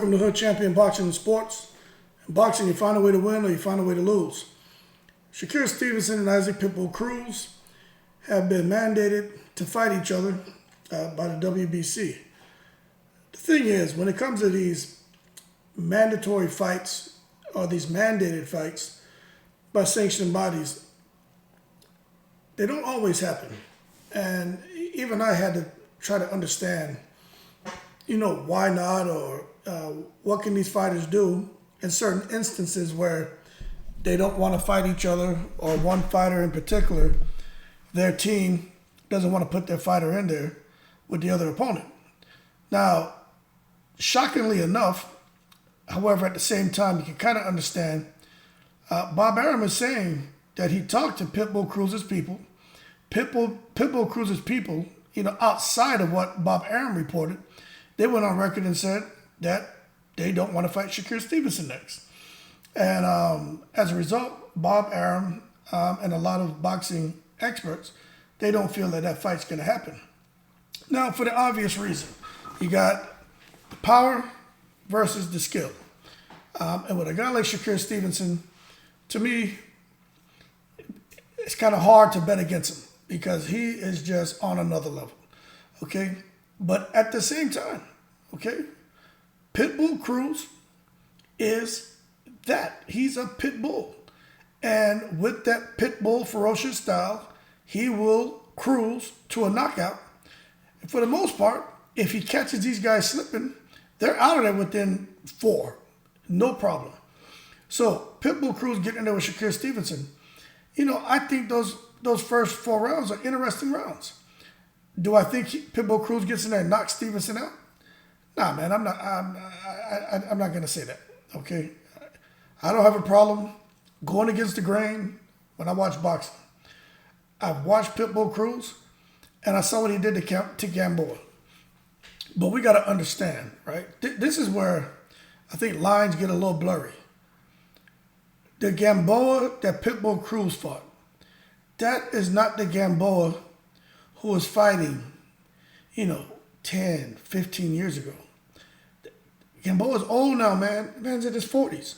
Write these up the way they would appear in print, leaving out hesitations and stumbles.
Welcome to Hood Champion Boxing and Sports. In boxing, you find a way to win or you find a way to lose. Shakur Stevenson and Isaac Pitbull Cruz have been mandated to fight each other by the WBC. The thing is, when it comes to these mandatory fights or these mandated fights by sanctioned bodies, they don't always happen. And even I had to try to understand, why not, or what can these fighters do in certain instances where they don't want to fight each other, or one fighter in particular, their team doesn't want to put their fighter in there with the other opponent. Now, shockingly enough, however, at the same time, you can kind of understand, Bob Arum is saying that he talked to Pitbull Cruz's people. Pitbull Cruz's people, outside of what Bob Arum reported, they went on record and said that they don't want to fight Shakur Stevenson next. And as a result, Bob Arum and a lot of boxing experts, they don't feel that that fight's going to happen. Now, for the obvious reason, you got the power versus the skill. And with a guy like Shakur Stevenson, to me, it's kind of hard to bet against him because he is just on another level, okay? But at the same time, okay, Pitbull Cruz is that. He's a pit bull. And with that pit bull ferocious style, he will cruise to a knockout. And for the most part, if he catches these guys slipping, they're out of there within 4. No problem. So Pitbull Cruz getting in there with Shakur Stevenson, I think those first 4 rounds are interesting rounds. Do I think Pitbull Cruz gets in there and knocks Stevenson out? Nah, man, I'm not going to say that, okay? I don't have a problem going against the grain when I watch boxing. I've watched Pitbull Cruz, and I saw what he did to Gamboa. But we got to understand, right? This is where I think lines get a little blurry. The Gamboa that Pitbull Cruz fought, that is not the Gamboa who was fighting, 10, 15 years ago. Gamboa's old now, man. The man's in his 40s.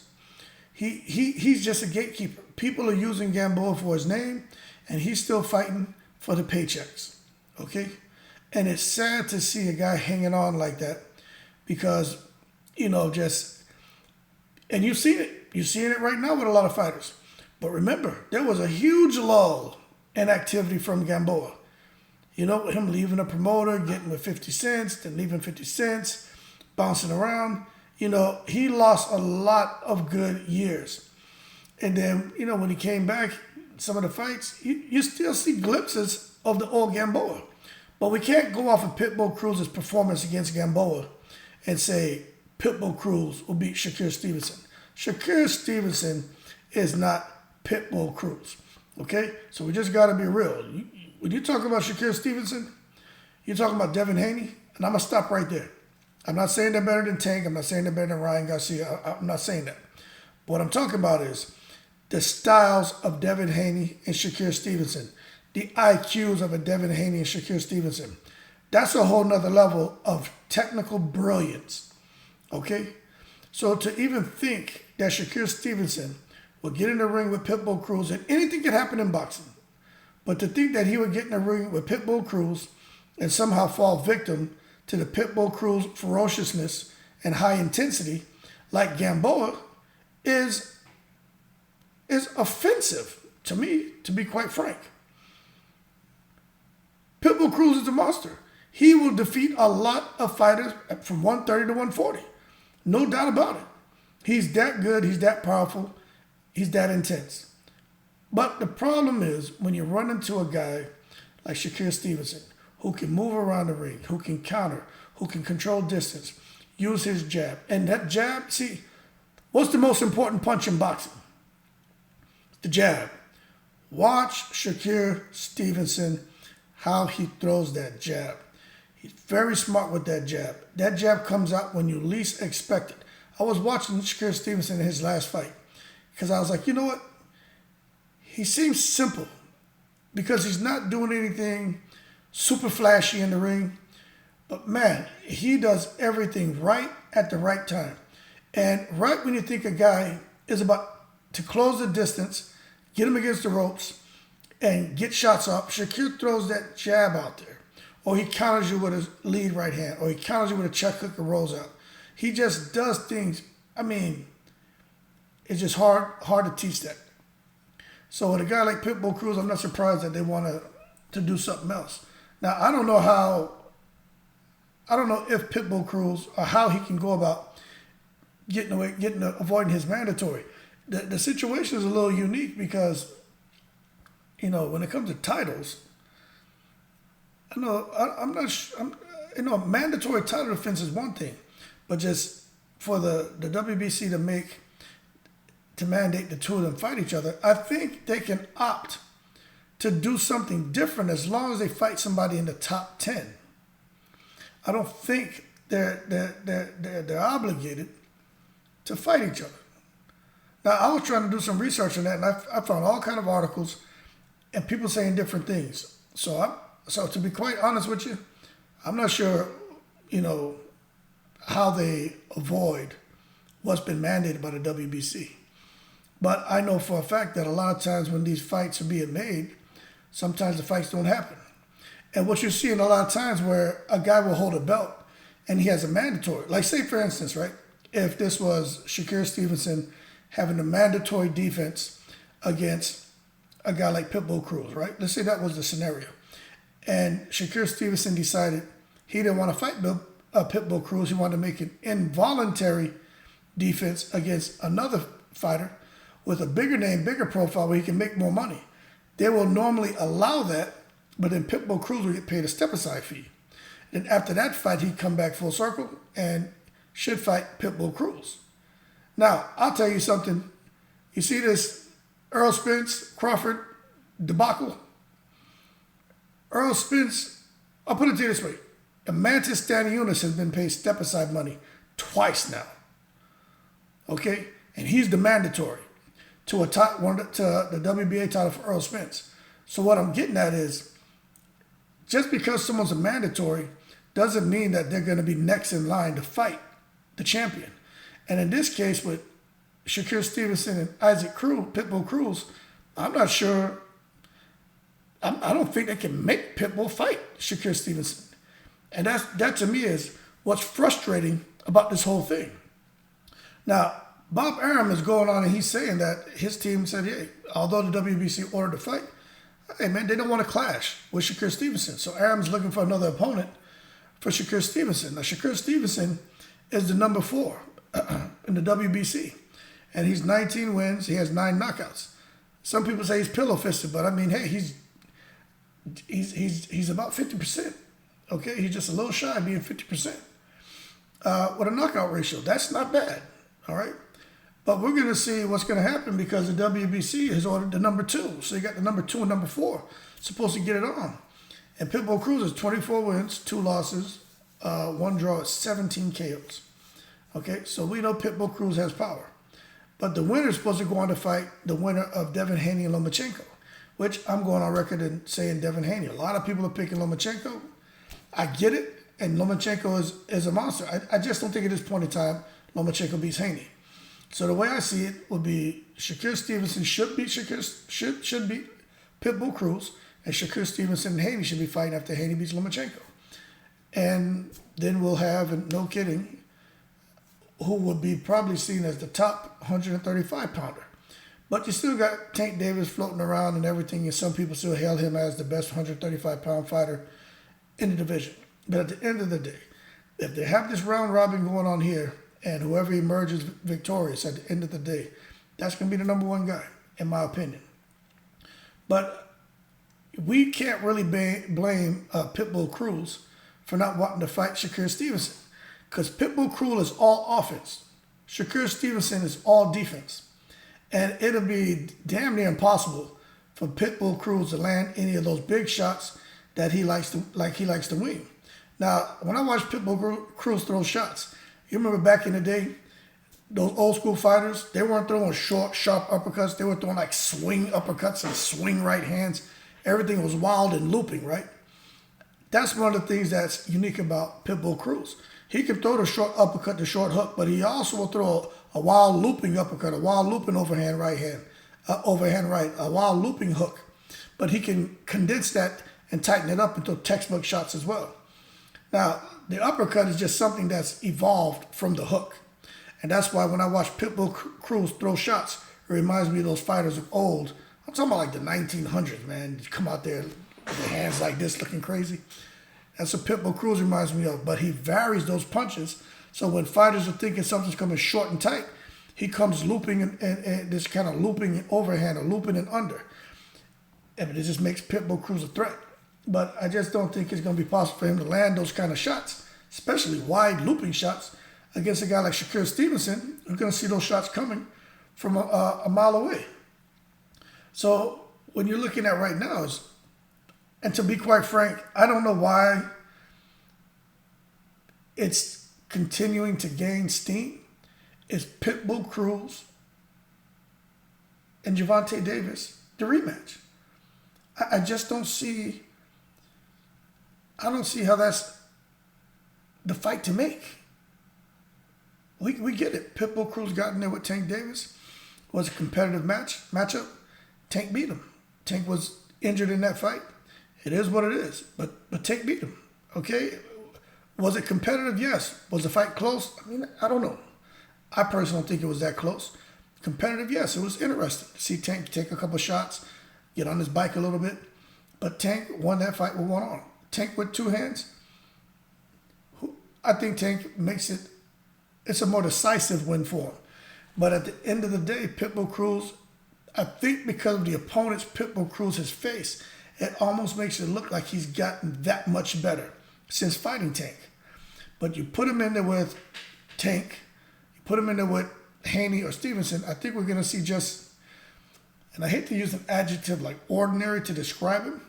He's just a gatekeeper. People are using Gamboa for his name, and he's still fighting for the paychecks, okay? And it's sad to see a guy hanging on like that because, and you've seen it. You're seeing it right now with a lot of fighters. But remember, there was a huge lull in activity from Gamboa. Him leaving a promoter, getting with 50 cents, then leaving 50 cents, bouncing around. He lost a lot of good years. And then, when he came back, some of the fights, you still see glimpses of the old Gamboa. But we can't go off of Pitbull Cruz's performance against Gamboa and say Pitbull Cruz will beat Shakur Stevenson. Shakur Stevenson is not Pitbull Cruz, okay? So we just got to be real. When you talk about Shakur Stevenson, you're talking about Devin Haney, and I'm going to stop right there. I'm not saying they're better than Tank. I'm not saying they're better than Ryan Garcia. I'm not saying that. But what I'm talking about is the styles of Devin Haney and Shakur Stevenson, the IQs of a Devin Haney and Shakur Stevenson. That's a whole nother level of technical brilliance, okay? So to even think that Shakur Stevenson will get in the ring with Pitbull Cruz, and anything can happen in boxing, but to think that he would get in the ring with Pitbull Cruz and somehow fall victim to the Pitbull Cruz ferociousness and high intensity like Gamboa is offensive to me, to be quite frank. Pitbull Cruz is a monster. He will defeat a lot of fighters from 130 to 140. No doubt about it. He's that good. He's that powerful. He's that intense. But the problem is when you run into a guy like Shakur Stevenson who can move around the ring, who can counter, who can control distance, use his jab. And that jab, see, what's the most important punch in boxing? The jab. Watch Shakur Stevenson, how he throws that jab. He's very smart with that jab. That jab comes out when you least expect it. I was watching Shakur Stevenson in his last fight because I was like, you know what? He seems simple because he's not doing anything super flashy in the ring. But man, he does everything right at the right time. And right when you think a guy is about to close the distance, get him against the ropes, and get shots up, Shakur throws that jab out there. Or he counters you with his lead right hand. Or he counters you with a check hook and rolls out. He just does things. I mean, it's just hard to teach that. So with a guy like Pitbull Cruz, I'm not surprised that they want to do something else. Now, I don't know if Pitbull Cruz, or how he can go about avoiding his mandatory. The situation is a little unique because, when it comes to titles, mandatory title defense is one thing, but just for the WBC to mandate the two of them fight each other, I think they can opt to do something different as long as they fight somebody in the top 10. I don't think they're obligated to fight each other. Now, I was trying to do some research on that, and I found all kind of articles and people saying different things. So to be quite honest with you, I'm not sure, how they avoid what's been mandated by the WBC. But I know for a fact that a lot of times when these fights are being made, sometimes the fights don't happen. And what you're seeing a lot of times where a guy will hold a belt and he has a mandatory. Like say, for instance, right, if this was Shakur Stevenson having a mandatory defense against a guy like Pitbull Cruz, right? Let's say that was the scenario. And Shakur Stevenson decided he didn't want to fight Pitbull Cruz. He wanted to make an involuntary defense against another fighter with a bigger name, bigger profile, where he can make more money. They will normally allow that, but then Pitbull Cruz will get paid a step-aside fee. And after that fight, he'd come back full circle and should fight Pitbull Cruz. Now, I'll tell you something. You see this Errol Spence, Crawford debacle? Errol Spence, I'll put it to you this way. The Mantis Stanionis has been paid step-aside money twice now. Okay? And he's the mandatory to the WBA title for Errol Spence. So what I'm getting at is, just because someone's a mandatory doesn't mean that they're going to be next in line to fight the champion. And in this case with Shakur Stevenson and Pitbull Cruz, I'm not sure. I don't think they can make Pitbull fight Shakur Stevenson. And that to me is what's frustrating about this whole thing. Now, Bob Arum is going on and he's saying that his team said, hey, although the WBC ordered the fight, hey man, they don't want to clash with Shakur Stevenson. So Arum's looking for another opponent for Shakur Stevenson. Now, Shakur Stevenson is the number 4 in the WBC. And he's 19 wins. He has 9 knockouts. Some people say he's pillow-fisted, but I mean, hey, he's about 50%. Okay, he's just a little shy of being 50%. With a knockout ratio, that's not bad. All right. But we're going to see what's going to happen because the WBC has ordered the number 2. So you got the number 2 and number 4 supposed to get it on. And Pitbull Cruz is 24 wins, 2 losses, 1 draw, 17 KOs. Okay, so we know Pitbull Cruz has power. But the winner is supposed to go on to fight the winner of Devin Haney and Lomachenko, which I'm going on record and saying Devin Haney. A lot of people are picking Lomachenko. I get it, and Lomachenko is a monster. I just don't think at this point in time Lomachenko beats Haney. So the way I see it would be Shakur Stevenson should beat Pitbull Cruz, and Shakur Stevenson and Haney should be fighting after Haney beats Lomachenko. And then we'll have, and no kidding, who would be probably seen as the top 135-pounder. But you still got Tank Davis floating around and everything, and some people still hail him as the best 135-pound fighter in the division. But at the end of the day, if they have this round robin going on here, and whoever emerges victorious at the end of the day, that's going to be the number 1 guy, in my opinion. But we can't really blame Pitbull Cruz for not wanting to fight Shakur Stevenson, because Pitbull Cruz is all offense. Shakur Stevenson is all defense. And it'll be damn near impossible for Pitbull Cruz to land any of those big shots that he likes to wing. Now, when I watch Pitbull Cruz throw shots, you remember back in the day, those old school fighters, they weren't throwing short, sharp uppercuts. They were throwing like swing uppercuts and swing right hands. Everything was wild and looping, right? that's one of the things that's unique about Pitbull Cruz. He can throw the short uppercut, the short hook, but he also will throw a wild looping uppercut, a wild looping overhand right, a wild looping hook. But he can condense that and tighten it up into textbook shots as well. Now, the uppercut is just something that's evolved from the hook. And that's why when I watch Pitbull Cruz throw shots, it reminds me of those fighters of old. I'm talking about like the 1900s, man. You come out there with their hands like this looking crazy. That's what Pitbull Cruz reminds me of. But he varies those punches. So when fighters are thinking something's coming short and tight, he comes looping and this kind of looping overhand or looping and under. And it just makes Pitbull Cruz a threat. But I just don't think it's going to be possible for him to land those kind of shots, especially wide looping shots against a guy like Shakur Stevenson. You're going to see those shots coming from a mile away. So when you're looking at right now, and to be quite frank, I don't know why it's continuing to gain steam. It's Pitbull Cruz and Gervonta Davis, the rematch. I just don't see, I don't see how that's the fight to make. We get it. Pitbull Cruz got in there with Tank Davis. It was a competitive matchup. Tank beat him. Tank was injured in that fight. It is what it is. But Tank beat him. Okay? Was it competitive? Yes. Was the fight close? I mean, I don't know. I personally don't think it was that close. Competitive? Yes. It was interesting to see Tank take a couple shots, get on his bike a little bit. But Tank won that fight with one arm. Tank with two hands. I think Tank makes it, it's a more decisive win for him. But at the end of the day, Pitbull Cruz, I think because of the opponents Pitbull Cruz has faced, it almost makes it look like he's gotten that much better since fighting Tank. But you put him in there with Tank, you put him in there with Haney or Stevenson, I think we're going to see just, and I hate to use an adjective like ordinary to describe him.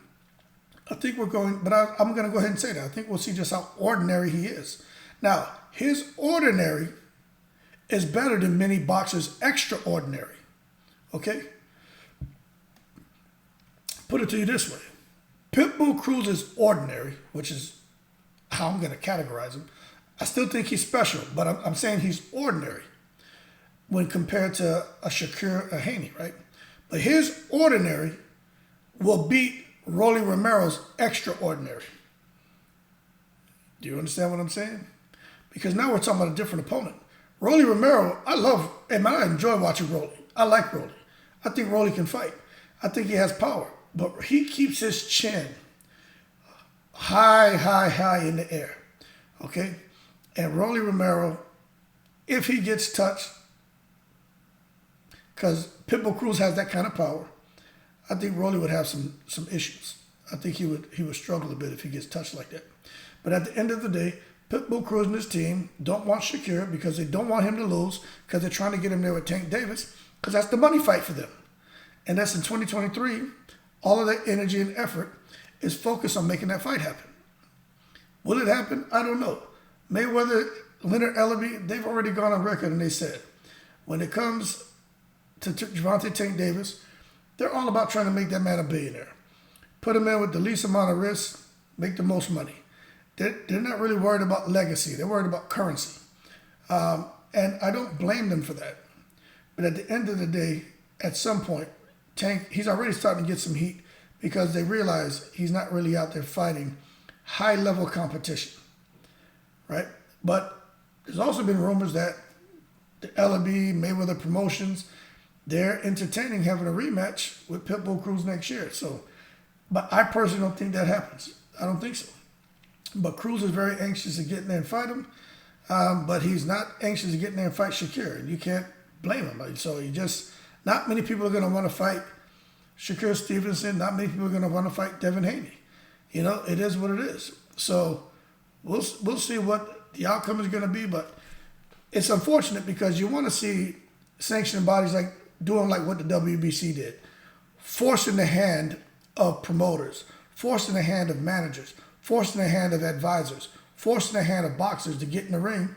I think we're going, but I'm going to go ahead and say that. I think we'll see just how ordinary he is. Now, his ordinary is better than many boxers' extraordinary. Okay? Put it to you this way. Pitbull Cruz is ordinary, which is how I'm going to categorize him. I still think he's special, but I'm saying he's ordinary when compared to a Shakur or Haney, right? But his ordinary will beat Rolly Romero's extraordinary. Do you understand what I'm saying? Because now we're talking about a different opponent. Rolly Romero, I enjoy watching Rolly. I like Rolly. I think Rolly can fight. I think he has power. But he keeps his chin high in the air. Okay? And Rolly Romero, if he gets touched, because Pitbull Cruz has that kind of power, I think Rolly would have some issues. I think he would struggle a bit if he gets touched like that. But at the end of the day, Pitbull Cruz and his team don't want Shakur because they don't want him to lose because they're trying to get him there with Tank Davis because that's the money fight for them. And that's in 2023. All of their energy and effort is focused on making that fight happen. Will it happen? I don't know. Mayweather, Leonard Ellerbe, they've already gone on record and they said, when it comes to Gervonta Tank Davis, they're all about trying to make that man a billionaire. Put him in with the least amount of risk, make the most money. They're not really worried about legacy. They're worried about currency. And I don't blame them for that. But at the end of the day, at some point, Tank, he's already starting to get some heat because they realize he's not really out there fighting high-level competition, right? But there's also been rumors that the Ellerbe, Mayweather promotions, they're entertaining having a rematch with Pitbull Cruz next year. So, but I personally don't think that happens. I don't think so. But Cruz is very anxious to get in there and fight him. But he's not anxious to get in there and fight Shakur. And you can't blame him. So not many people are going to want to fight Shakur Stevenson. Not many people are going to want to fight Devin Haney. You know, it is what it is. So we'll see what the outcome is going to be. But it's unfortunate because you want to see sanctioning bodies doing like what the WBC did. Forcing the hand of promoters. Forcing the hand of managers. Forcing the hand of advisors, forcing the hand of boxers to get in the ring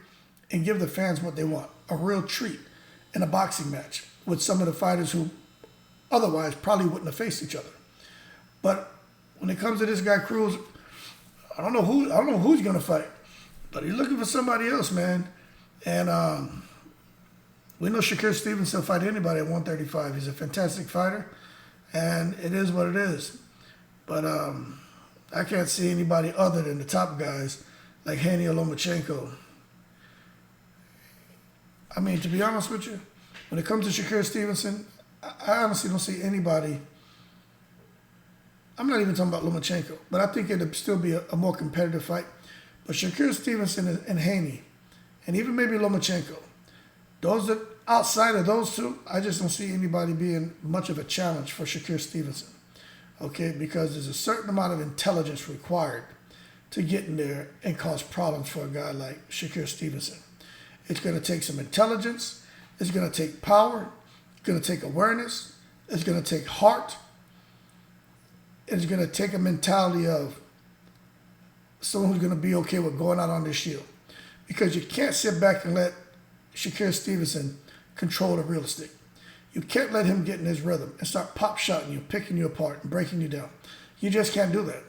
and give the fans what they want, a real treat in a boxing match with some of the fighters who otherwise probably wouldn't have faced each other. But when it comes to this guy Cruz, I don't know who's gonna fight, but he's looking for somebody else, man. And we know Shakur Stevenson will fight anybody at 135. He's a fantastic fighter, and it is what it is. But I can't see anybody other than the top guys like Haney or Lomachenko. I mean, to be honest with you, when it comes to Shakur Stevenson, I honestly don't see anybody. I'm not even talking about Lomachenko, but I think it'd still be a more competitive fight. But Shakur Stevenson and Haney, and even maybe Lomachenko, those that outside of those two, I just don't see anybody being much of a challenge for Shakur Stevenson. Okay, because there's a certain amount of intelligence required to get in there and cause problems for a guy like Shakur Stevenson. It's going to take some intelligence. It's going to take power. It's going to take awareness. It's going to take heart. It's going to take a mentality of someone who's going to be okay with going out on this shield. Because you can't sit back and let Shakur Stevenson control the real estate. You can't let him get in his rhythm and start pop shotting you, picking you apart, and breaking you down. You just can't do that.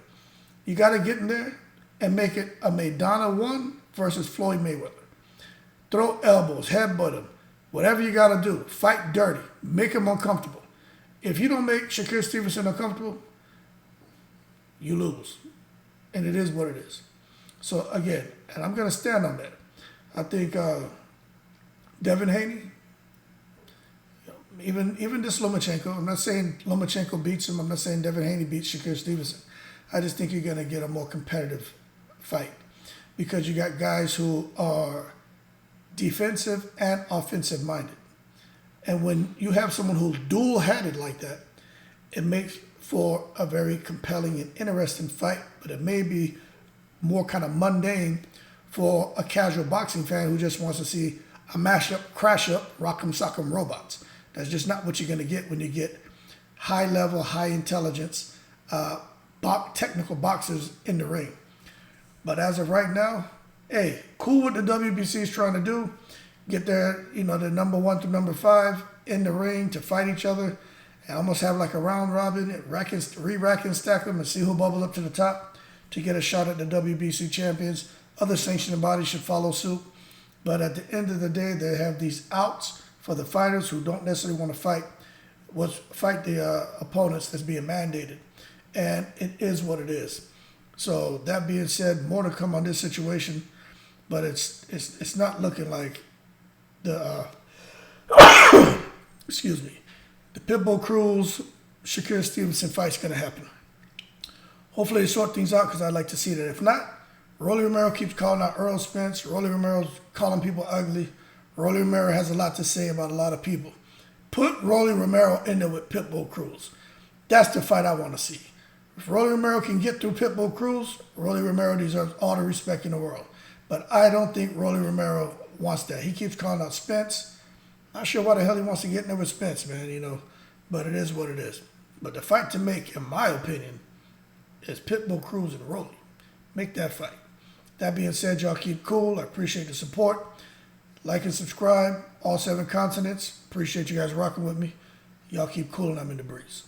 You got to get in there and make it a Maidana 1 versus Floyd Mayweather. Throw elbows, headbutt him, whatever you got to do. Fight dirty. Make him uncomfortable. If you don't make Shakur Stevenson uncomfortable, you lose. And it is what it is. So, again, and I'm going to stand on that. I think Devin Haney, even this Lomachenko, I'm not saying Lomachenko beats him. I'm not saying Devin Haney beats Shakur Stevenson. I just think you're going to get a more competitive fight because you got guys who are defensive and offensive minded. And when you have someone who's dual-headed like that, it makes for a very compelling and interesting fight, but it may be more kind of mundane for a casual boxing fan who just wants to see a mashup, crash up, rock'em sock'em robots. That's just not what you're going to get when you get high level, high intelligence, technical boxers in the ring. But as of right now, hey, cool what the WBC is trying to do. Get their, the number 1 through number 5 in the ring to fight each other and almost have like a round robin, re-rack and stack them and see who bubble up to the top to get a shot at the WBC champions. Other sanctioning bodies should follow suit. But at the end of the day, they have these outs for the fighters who don't necessarily want to fight the opponents that's being mandated. And it is what it is. So that being said, more to come on this situation, but it's not looking like the excuse me, the Pitbull Cruz Shakur Stevenson fight's gonna happen. Hopefully they sort things out because I'd like to see that. If not, Rolly Romero keeps calling out Earl Spence. Rolly Romero's calling people ugly. Rolly Romero has a lot to say about a lot of people. Put Rolly Romero in there with Pitbull Cruz. That's the fight I want to see. If Rolly Romero can get through Pitbull Cruz, Rolly Romero deserves all the respect in the world. But I don't think Rolly Romero wants that. He keeps calling out Spence. Not sure why the hell he wants to get in there with Spence, man, But it is what it is. But the fight to make, in my opinion, is Pitbull Cruz and Rolly. Make that fight. That being said, y'all keep cool. I appreciate the support. Like and subscribe. All 7 continents. Appreciate you guys rocking with me. Y'all keep cool and I'm in the breeze.